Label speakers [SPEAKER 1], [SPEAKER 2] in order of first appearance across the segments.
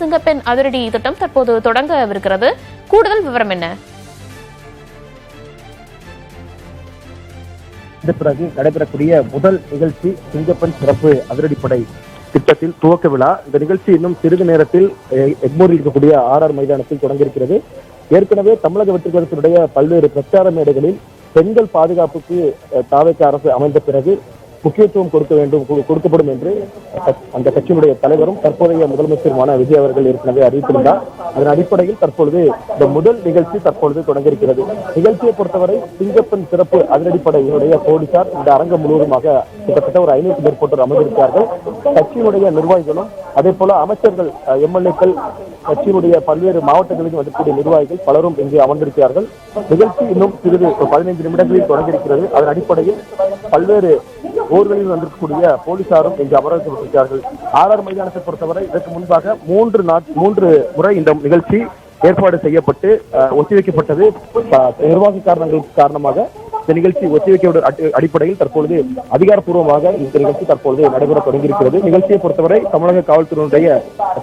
[SPEAKER 1] சிங்கப்பெண் அதிரடி திட்டம் தற்போது தொடங்கவிருக்கிறது. கூடுதல் விவரம் என்ன?
[SPEAKER 2] பிறகு நடைபெறக்கூடிய முதல் நிகழ்ச்சி சிங்கப்பெண் சிறப்பு அதிரடிப்படை திட்டத்தில் துவக்க விழா. இந்த நிகழ்ச்சி இன்னும் சிறிது நேரத்தில் எக்மோரில் இருக்கக்கூடிய RR மைதானத்தில் தொடங்கியிருக்கிறது. ஏற்கனவே தமிழக வெற்றி கழகத்தினுடைய பல்வேறு பிரச்சார மேடைகளில் பெண்கள் பாதுகாப்புக்கு தாவேக அரசு அமைந்த பிறகு முக்கியத்துவம் கொடுக்கப்படும் என்று அந்த கட்சியினுடைய தலைவரும் தற்போதைய முதலமைச்சருமான விஜய் அவர்கள் ஏற்கனவே அறிவித்திருந்தார். அதன் அடிப்படையில் தற்பொழுது இந்த முதல் நிகழ்ச்சி தற்பொழுது தொடங்கியிருக்கிறது. நிகழ்ச்சியை பொறுத்தவரை சிங்கப்பெண் சிறப்பு அதிரடிப்படையினுடைய போலீசார் இந்த அரங்கம் முழுவதுமாக கிட்டத்தட்ட ஒரு 500 மேற்பட்டோர் அமர்ந்திருக்கிறார்கள். கட்சியினுடைய நிர்வாகிகளும் அதே போல அமைச்சர்கள், MLA-க்கள், கட்சியினுடைய பல்வேறு மாவட்டங்களில் வந்திருக்கக்கூடிய நிர்வாகிகள் பலரும் இங்கு அமர்ந்திருக்கிறார்கள். நிகழ்ச்சி இன்னும் சிறிது 15 நிமிடங்களில் தொடங்கியிருக்கிறது. அதன் அடிப்படையில் பல்வேறு ஊர்களில் வந்திருக்கக்கூடிய போலீசாரும் இங்கு அமர வைக்கப்பட்டிருக்கிறார்கள். RR மைதானத்தை பொறுத்தவரை இதற்கு முன்பாக 3 முறை இந்த நிகழ்ச்சி ஏற்பாடு செய்யப்பட்டு ஒத்திவைக்கப்பட்டது. நிர்வாக காரணங்கள் காரணமாக இந்த நிகழ்ச்சி ஒத்திவைக்கப்பட்ட அடிப்படையில் தற்பொழுது அதிகாரப்பூர்வமாக இந்த நிகழ்ச்சி தற்பொழுது நடைபெற தொடங்கியிருக்கிறது. நிகழ்ச்சியை பொறுத்தவரை தமிழக காவல்துறையினுடைய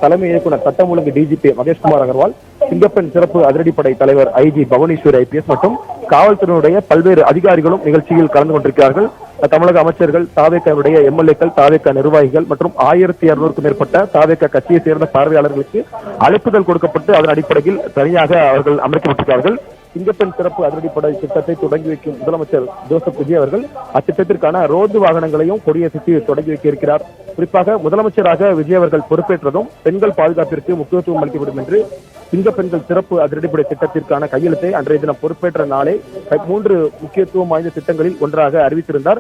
[SPEAKER 2] தலைமை இயக்குநர் சட்டம் ஒழுங்கு DGP மகேஷ்குமார் அகர்வால், சிங்கப்பெண் சிறப்பு அதிரடிப்படை தலைவர் IG பவனீஸ்வரி IPS மற்றும் காவல்துறையினுடைய பல்வேறு அதிகாரிகளும் நிகழ்ச்சியில் கலந்து கொண்டிருக்கிறார்கள். தமிழக அமைச்சர்கள், தாவேகாவுடைய MLA-க்கள், தாவேகா நிர்வாகிகள் மற்றும் 1200க்கும் மேற்பட்ட தாவேகா கட்சியை சேர்ந்த பார்வையாளர்களுக்கு அழைப்புதல் கொடுக்கப்பட்டு அதன் அடிப்படையில் தனியாக அவர்கள் அமைக்கப்பட்டிருக்கிறார்கள். சிங்கப்பெண் சிறப்பு அதிரடிப்படை திட்டத்தை தொடங்கி வைக்கும் முதலமைச்சர் ஜோசப் விஜய் அவர்கள் அத்திட்டத்திற்கான ரோந்து வாகனங்களையும் கொடியசைத்து தொடங்கி வைக்க இருக்கிறார். குறிப்பாக முதலமைச்சராக விஜய் அவர்கள் பொறுப்பேற்றதும் பெண்கள் பாதுகாப்பிற்கு முக்கியத்துவம் அளிக்கப்படும் என்று சிங்கப்பெண்கள் சிறப்பு அதிரடிப்படை திட்டத்திற்கான கையெழுத்தை அன்றைய தினம் பொறுப்பேற்ற நாளே 3 முக்கியத்துவம் வாய்ந்த திட்டங்களில் ஒன்றாக அறிவித்திருந்தார்.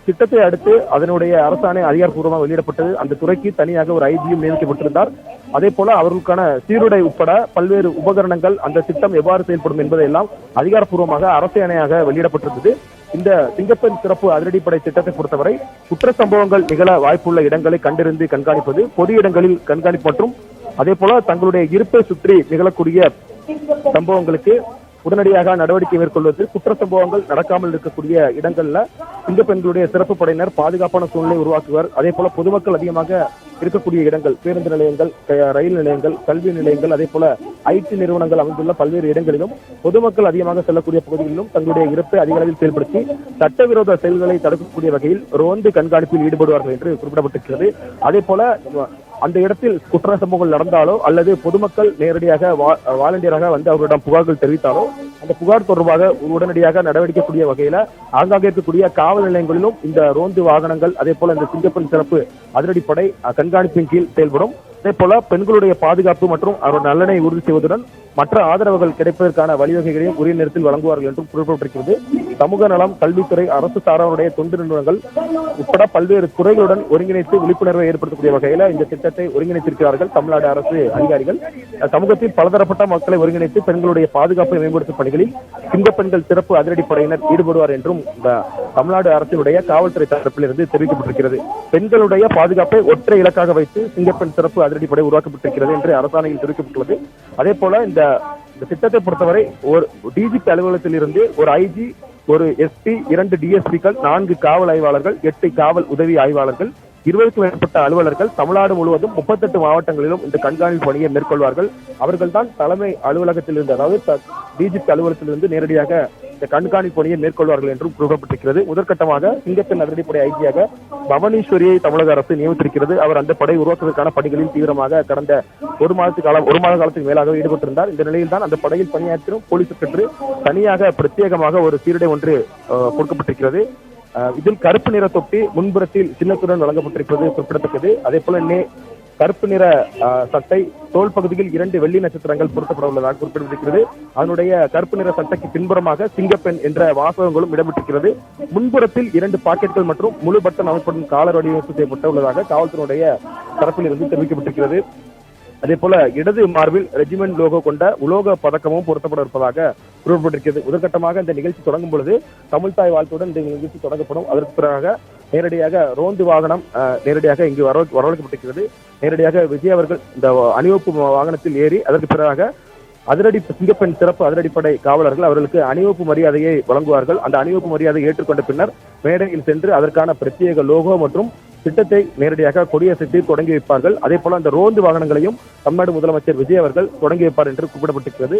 [SPEAKER 2] திட்டத்தை அடுத்து அதனுடைய அரசாணை அதிகாரப்பூர்வமாக வெளியிடப்பட்டது. அந்த துறைக்கு தனியாக ஒரு IG-யும் நியமிக்கப்பட்டிருந்தார். அதே போல அவர்களுக்கான சீருடை உட்பட பல்வேறு உபகரணங்கள், அந்த திட்டம் எவ்வாறு செயல்படும் என்பதையெல்லாம் அதிகாரப்பூர்வமாக அரசாணையாக வெளியிடப்பட்டிருந்தது. இந்த சிங்கப்பெண் சிறப்பு அதிரடிப்படை திட்டத்தை பொறுத்தவரை குற்ற சம்பவங்கள் நிகழ வாய்ப்புள்ள இடங்களை கண்டறிந்து கண்காணிப்பது, பொது இடங்களில் கண்காணிப்பு மற்றும் அதே போல தங்களுடைய இருப்பை சுற்றி நிகழக்கூடிய சம்பவங்களுக்கு உடனடியாக நடவடிக்கை மேற்கொள்வது, குற்ற சம்பவங்கள் நடக்காமல் இருக்கக்கூடிய இடங்கள்ல சிங்கப்பெண்களுடைய சிறப்பு படையினர் பாதுகாப்பான சூழ்நிலை உருவாக்குவார். அதே போல பொதுமக்கள் அதிகமாக இருக்கக்கூடிய இடங்கள், பேருந்து நிலையங்கள், ரயில் நிலையங்கள், கல்வி நிலையங்கள், அதே போல IT நிறுவனங்கள் அமைந்துள்ள பல்வேறு இடங்களிலும் பொதுமக்கள் அதிகமாக செல்லக்கூடிய பகுதிகளிலும் தங்களுடைய இருப்பை அதிக அளவில் செயல்படுத்தி சட்டவிரோத செயல்களை தடுக்கக்கூடிய வகையில் ரோந்து கண்காணிப்பில் ஈடுபடுவார்கள் என்று குறிப்பிடப்பட்டிருக்கிறது. அதே போல அந்த இடத்தில் குற்ற சம்பவங்கள் நடந்தாலோ அல்லது பொதுமக்கள் நேரடியாக வாலண்டியராக வந்து அவர்களிடம் புகார்கள் தெரிவித்தாலோ அந்த புகார் தொடர்பாக உடனடியாக நடவடிக்கக்கூடிய வகையில ஆங்காங்கே இருக்கக்கூடிய காவல் நிலையங்களிலும் இந்த ரோந்து வாகனங்கள், அதே போல இந்த சிங்கப்பெண் சிறப்பு அதிரடிப்படை கண்காணிப்பின் கீழ் செயல்படும். அதே போல பெண்களுடைய பாதுகாப்பு மற்றும் அவருடைய நலனை உறுதி செய்வதுடன் மற்ற ஆதரவுகள் கிடைப்பதற்கான வழிவகைகளையும் உரிய நேரத்தில் வழங்குவார்கள் என்றும் குறிப்பிட்டிருக்கிறது. சமூக நலம், கல்வித்துறை, அரசு சாராருடைய தொண்டு நிறுவனங்கள் உட்பட பல்வேறு துறைகளுடன் ஒருங்கிணைத்து விழிப்புணர்வை ஏற்படுத்தக்கூடிய வகையில இந்த திட்டத்தை ஒருங்கிணைத்திருக்கிறார்கள் தமிழ்நாடு அரசு அதிகாரிகள். சமூகத்தில் பலதரப்பட்ட மக்களை ஒருங்கிணைத்து பெண்களுடைய பாதுகாப்பை மேம்படுத்தும் பணிகளில் சிங்கப்பெண்கள் சிறப்பு அதிரடிப்படையினர் ஈடுபடுவார் என்றும் தமிழ்நாடு அரசினுடைய காவல்துறை தரப்பிலிருந்து தெரிவிக்கப்பட்டிருக்கிறது. பெண்களுடைய பாதுகாப்பை ஒற்றை இலக்காக வைத்து சிங்கப்பெண் சிறப்பு அதிரடிப்படை உருவாக்கப்பட்டிருக்கிறது என்று அரசாணையில் தெரிவிக்கப்பட்டுள்ளது. அதே போல இந்த திட்டத்தை பொறுத்தவரை ஒரு DGP அலுவலகத்தில் இருந்து ஒரு IG, ஒரு SP, 2 DSP-க்கள், 4 காவல் ஆய்வாளர்கள், 8 காவல் உதவி ஆய்வாளர்கள், 20க்கும் மேற்பட்ட அலுவலர்கள் தமிழ்நாடு முழுவதும் 38 மாவட்டங்களிலும் இந்த கண்காணிப்பு பணியை மேற்கொள்வார்கள். அவர்கள் தான் தலைமை அலுவலகத்திலிருந்து, அதாவது DGP அலுவலகத்திலிருந்து நேரடியாக இந்த கண்காணிப்பு பணியை மேற்கொள்வார்கள் என்றும் கூறப்பட்டிருக்கிறது. முதற்கட்டமாக சிங்கப்பெண் அதிரடிப்படை IG-யாக பவனீஸ்வரியை தமிழக அரசு நியமித்திருக்கிறது. அவர் அந்த படை உருவாக்குவதற்கான பணிகளில் தீவிரமாக கடந்த ஒரு மாத காலத்துக்கு மேலாக ஈடுபட்டிருந்தார். இந்த நிலையில் தான் அந்த படையில் பணியாற்றும் போலீசுக்கு தனியாக பிரத்யேகமாக ஒரு சீருடை ஒன்று கொடுக்கப்பட்டிருக்கிறது. இதில் கருப்பு நிற தொப்பி முன்புறத்தில் சின்னத்துடன் வழங்கப்பட்டிருப்பது குறிப்பிடத்தக்கது. அதே போல கருப்பு நிற சட்டை, தோல் பகுதியில் 2 வெள்ளி நட்சத்திரங்கள் பொருத்தப்பட உள்ளதாக குறிப்பிடப்பட்டிருக்கிறது. அதனுடைய கருப்பு நிற சட்டைக்கு பின்புறமாக சிங்கப்பெண் என்ற வாசகங்களும் இடம்பெற்றிருக்கிறது. முன்புறத்தில் 2 பாக்கெட்கள் மற்றும் முழு பட்டன் அமைப்படும் காலர் வடிவமைப்பு செய்யப்பட்ட உள்ளதாக காவல்துறையுடைய தரப்பில் இருந்து தெரிவிக்கப்பட்டிருக்கிறது. அதே போல இடது மார்பில் ரெஜிமெண்ட் லோகோ கொண்ட உலோக பதக்கமும் பொருத்தப்பட இருப்பதாக குறிப்பிட்டிருக்கிறது. முதற்கட்டமாக இந்த நிகழ்ச்சி தொடங்கும் பொழுது தமிழ்தாய் வாழ்த்துடன் இந்த நிகழ்ச்சி தொடங்கப்படும். அதற்கு பிறகு நேரடியாக ரோந்து வாகனம் நேரடியாக இங்கு வரவழைக்கப்பட்டிருக்கிறது. நேரடியாக விஜய் அவர்கள் இந்த அணிவகுப்பு வாகனத்தில் ஏறி அதற்கு பிறகு சிங்கப்பெண் சிறப்பு அதிரடிப்படை காவலர்கள் அவர்களுக்கு அணிவகுப்பு மரியாதையை வழங்குவார்கள். அந்த அணிவகுப்பு மரியாதையை ஏற்றுக்கொண்ட பின்னர் மேடையில் சென்று அதற்கான பிரத்யேக லோகோ மற்றும் திட்டத்தை நேரடியாக கொடியசைத்து தொடங்கி வைப்பார்கள். அதே போல அந்த ரோந்து வாகனங்களையும் தமிழ்நாடு முதலமைச்சர் விஜய் அவர்கள் தொடங்கி வைப்பார் என்று குறிப்பிடப்பட்டிருக்கிறது.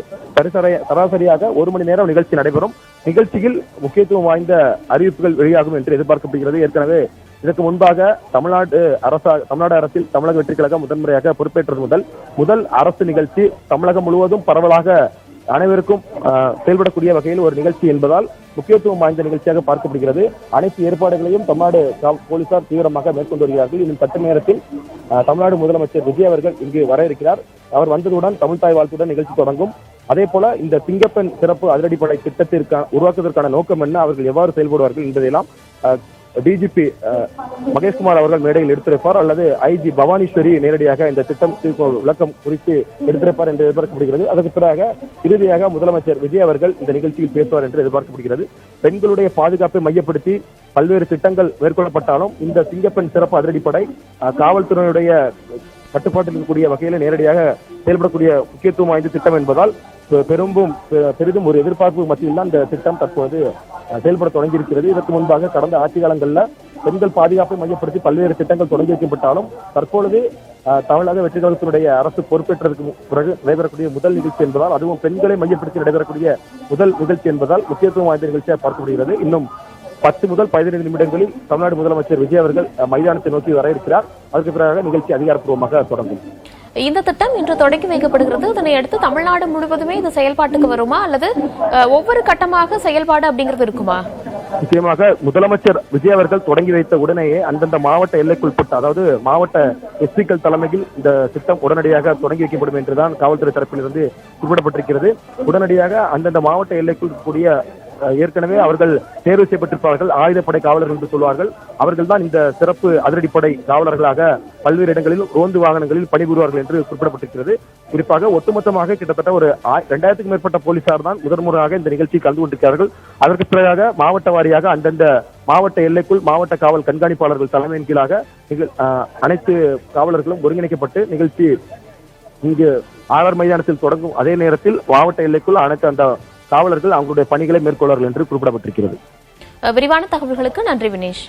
[SPEAKER 2] சராசரியாக 1 மணி நேரம் நிகழ்ச்சி நடைபெறும். நிகழ்ச்சியில் முக்கியத்துவம் வாய்ந்த அறிவிப்புகள் வெளியாகும் என்று எதிர்பார்க்கப்படுகிறது. ஏற்கனவே இதற்கு முன்பாக தமிழ்நாடு அரசில் தமிழக வெற்றி கழகம் முதன்முறையாக பொறுப்பேற்றது முதல் அரசு நிகழ்ச்சி தமிழகம் முழுவதும் பரவலாக அனைவருக்கும் செயல்படக்கூடிய வகையில் ஒரு நிகழ்ச்சி என்பதால் முக்கியத்துவம் வாய்ந்த நிகழ்ச்சியாக பார்க்கப்படுகிறது. அனைத்து ஏற்பாடுகளையும் தமிழ்நாடு போலீசார் தீவிரமாக மேற்கொண்டு வருகிறார்கள். இன்னும் சற்று நேரத்தில் தமிழ்நாடு முதலமைச்சர் விஜய் அவர்கள் இங்கு வர இருக்கிறார். அவர் வந்ததுடன் தமிழ்தாய் வாழ்த்துடன் நிகழ்ச்சி தொடங்கும். அதே போல இந்த சிங்கப்பெண் சிறப்பு அதிரடிப்படை திட்டத்திற்கான உருவாக்குவதற்கான நோக்கம் என்ன, அவர்கள் எவ்வாறு செயல்படுவார்கள் என்பதையெல்லாம் டிஜிபி மகேஷ்குமார் அவர்கள் மேடையில் எடுத்துரைப்பார் அல்லது ஐஜி பவானீஸ்வரி நேரடியாக இந்த திட்டம் விளக்கம் குறித்து எடுத்துரைப்பார் என்று எதிர்பார்க்கப்படுகிறது. அதற்கு பிறகு இறுதியாக முதலமைச்சர் விஜய் அவர்கள் இந்த நிகழ்ச்சியில் பேசுவார் என்று எதிர்பார்க்கப்படுகிறது. பெண்களுடைய பாதுகாப்பை மையப்படுத்தி பல்வேறு திட்டங்கள் மேற்கொள்ளப்பட்டாலும் இந்த சிங்கப்பெண் சிறப்பு அதிரடிப்படை காவல்துறையினுடைய கட்டுப்பாட்டில் இருக்கக்கூடிய வகையில் நேரடியாக செயல்படக்கூடிய முக்கியத்துவம் வாய்ந்த திட்டம் என்பதால் பெரிதும் ஒரு எதிர்பார்ப்பு மத்தியில் தான் இந்த திட்டம் தற்போது செயல்பட தொடங்கியிருக்கிறது. இதற்கு முன்பாக கடந்த ஆட்சி காலங்களில் பெண்கள் பாதுகாப்பை மையப்படுத்தி பல்வேறு திட்டங்கள் தொடங்கி வைக்கப்பட்டாலும் தற்பொழுது தமிழக வெற்றி கழகத்தினுடைய அரசு பொறுப்பேற்றதற்கு பிறகு நடைபெறக்கூடிய முதல் நிகழ்ச்சி என்பதால், அதுவும் பெண்களை மையப்படுத்தி நடைபெறக்கூடிய முதல் நிகழ்ச்சி என்பதால் முக்கியத்துவம் வாய்ந்த நிகழ்ச்சியாக பார்க்கப்படுகிறது. இன்னும் 10 முதல் 15 நிமிடங்களில் தமிழ்நாடு முதலமைச்சர் விஜய் அவர்கள் மைதானத்தை நோக்கி வர இருக்கிறார். அதற்கு பிறகு நிகழ்ச்சி அதிகாரப்பூர்வமாக தொடங்கும்.
[SPEAKER 1] இந்த திட்டம் இன்று தொடங்கி வைக்கப்படுகிறது. இதனை அடுத்து தமிழ்நாடு முழுவதுமே இது செயல்பாட்டுக்கு வருமா அல்லது ஒவ்வொரு கட்டமாக செயல்பாடு அப்படிங்கிறது இருக்குமா?
[SPEAKER 2] நிச்சயமாக முதலமைச்சர் விஜய் அவர்கள் தொடங்கி வைத்த உடனேயே அந்தந்த மாவட்ட எல்லைக்குட்பட்ட, அதாவது மாவட்ட எஸ்பிக்கள் தலைமையில் இந்த திட்டம் உடனடியாக தொடங்கி வைக்கப்படும் என்றுதான் காவல்துறை தரப்பிலிருந்து குறிப்பிடப்பட்டிருக்கிறது. உடனடியாக அந்தந்த மாவட்ட எல்லைக்குள் கூடிய ஏற்கனவே அவர்கள் தேர்வு செய்யப்பட்டிருப்பார்கள், ஆயுதப்படை காவலர்கள் என்று சொல்வார்கள். அவர்கள் தான் இந்த சிறப்பு அதிரடிப்படை காவலர்களாக பல்வேறு இடங்களில் ரோந்து வாகனங்களில் பணிபுரிவார்கள் என்று குறிப்பிடப்பட்டிருக்கிறது. குறிப்பாக ஒட்டுமொத்தமாக கிட்டத்தட்ட ஒரு 2000க்கும் மேற்பட்ட போலீசார் தான் முதன்முறையாக இந்த நிகழ்ச்சியில் கலந்து கொண்டிருக்கிறார்கள். அதற்கு பிறகு மாவட்ட வாரியாக அந்தந்த மாவட்ட எல்லைக்குள் மாவட்ட காவல் கண்காணிப்பாளர்கள் தலைமையின் கீழாக அனைத்து காவலர்களும் ஒருங்கிணைக்கப்பட்டு நிகழ்ச்சி இங்கு ஆர் மைதானத்தில் தொடங்கும். அதே நேரத்தில் மாவட்ட எல்லைக்குள் அனைத்து அந்த காவலர்கள் அவங்களுடைய பணிகளை மேற்கொள்வார்கள் என்று குறிப்பிடப்பட்டிருக்கிறது.
[SPEAKER 1] விரிவான தகவல்களுக்கு நன்றி வினேஷ்.